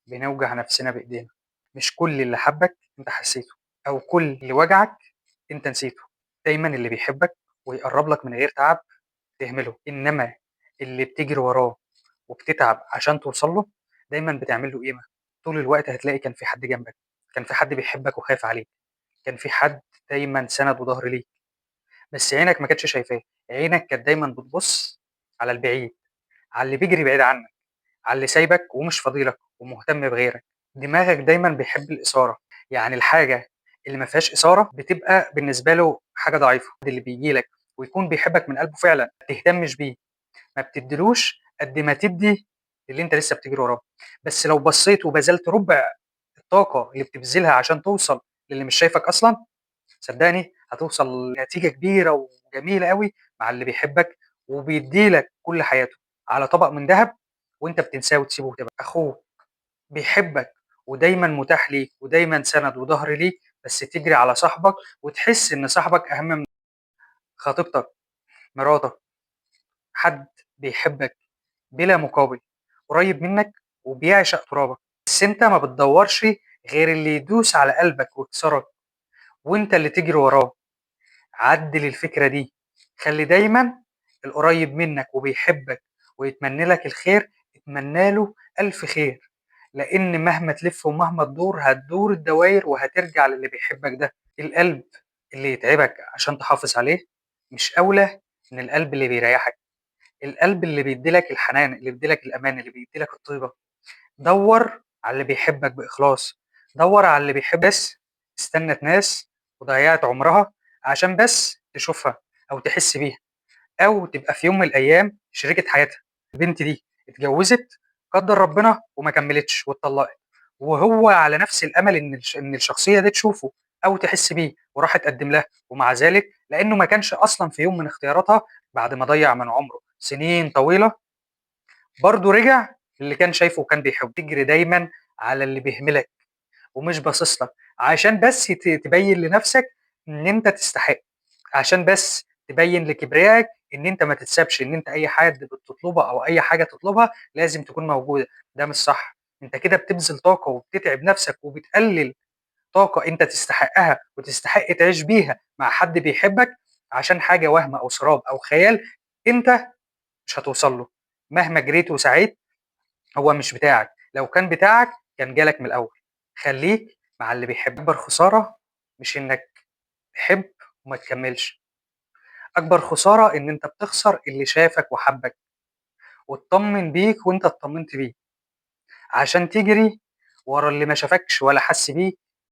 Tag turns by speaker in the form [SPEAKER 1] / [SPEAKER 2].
[SPEAKER 1] بنوجع نفسنا بإيدينا. مش كل اللي حبك أنت حسيته، أو كل اللي وجعك أنت نسيته. دايما اللي بيحبك ويقرب لك من غير تعب تهمله، إنما اللي بتجري وراه وبتتعب عشان توصل له دايما بتعمل له قيمة. طول الوقت هتلاقي كان في حد جنبك، كان في حد بيحبك وخايف عليك، كان في حد دايما سند وظهر ليك. بس عينك ما كانتش شايفاه، عينك كانت دايما بتبص على البعيد، على اللي بيجري بعيد عنك، على اللي سايبك ومش فاضيلك ومهتم بغيرك. دماغك دايما بيحب الإثارة، يعني الحاجة اللي ما فيهاش إثارة بتبقى بالنسبة له حاجة ضعيفة. اللي بيجي لك ويكون بيحبك من قلبه فعلا ما تهتمش بيه، ما بتديلوش قد ما تدي اللي انت لسه بتجري وراه. بس لو بصيت وبذلت ربع الطاقة اللي بتبذلها عشان توصل للي مش شايفك أصلا، صدقني هتوصل لنتيجة كبيرة وجميلة قوي مع اللي بيحبك وبيديلك كل حياته على طبق من ذهب، وانت بتنساه وتسيبه وتبقى اخوه بيحبك ودايما متاح ليك ودايما سند وظهر ليك. بس تجري على صاحبك وتحس ان صاحبك اهم من خطيبتك، مراتك، حد بيحبك بلا مقابل، قريب منك وبيعشق ترابك. بس انت ما بتدورش غير اللي يدوس على قلبك ويكسرك وانت اللي تجري وراه. عدل الفكرة دي، خلي دايما القريب منك وبيحبك ويتمنى لك الخير اتمنى له ألف خير، لأن مهما تلف ومهما تدور هتدور الدواير وهترجع للي بيحبك ده. القلب اللي يتعبك عشان تحافظ عليه مش أولى من القلب اللي بيريحك، القلب اللي بيديلك الحنان، اللي بيديلك الأمان، اللي بيديلك الطيبة. دور على اللي بيحبك بإخلاص، دور على اللي بيحب. بس استنت ناس وضيعت عمرها عشان بس تشوفها أو تحس بيها أو تبقى في يوم من الأيام شريكة حياتها. البنت دي اتجوزت قدر ربنا وما كملتش واتطلقت، وهو على نفس الأمل إن الشخصية دي تشوفه أو تحس بيه وراح تقدم لها، ومع ذلك لأنه ما كانش أصلا في يوم من اختياراتها بعد ما ضيع من عمره سنين طويلة برضه رجع اللي كان شايفه وكان بيحبه. تجري دايما على اللي بيهملك ومش باصص لك عشان بس تبين لنفسك ان انت تستحق، عشان بس تبين لكبريائك ان انت ما تتسابش، ان انت اي حد بتطلبها او اي حاجه تطلبها لازم تكون موجوده. ده مش صح، انت كده بتبذل طاقه وبتتعب نفسك وبتقلل طاقه انت تستحقها وتستحق تعيش بيها مع حد بيحبك عشان حاجه وهم او سراب او خيال انت مش هتوصل له. مهما جريت وسعيت هو مش بتاعك، لو كان بتاعك كان جالك من الأول. خليك مع اللي بيحب. أكبر خسارة مش إنك تحب وما تكملش، أكبر خسارة إن أنت بتخسر اللي شافك وحبك واطمن بيك وأنت اطمنت بيه، عشان تجري ورا اللي ما شافكش ولا حس بيك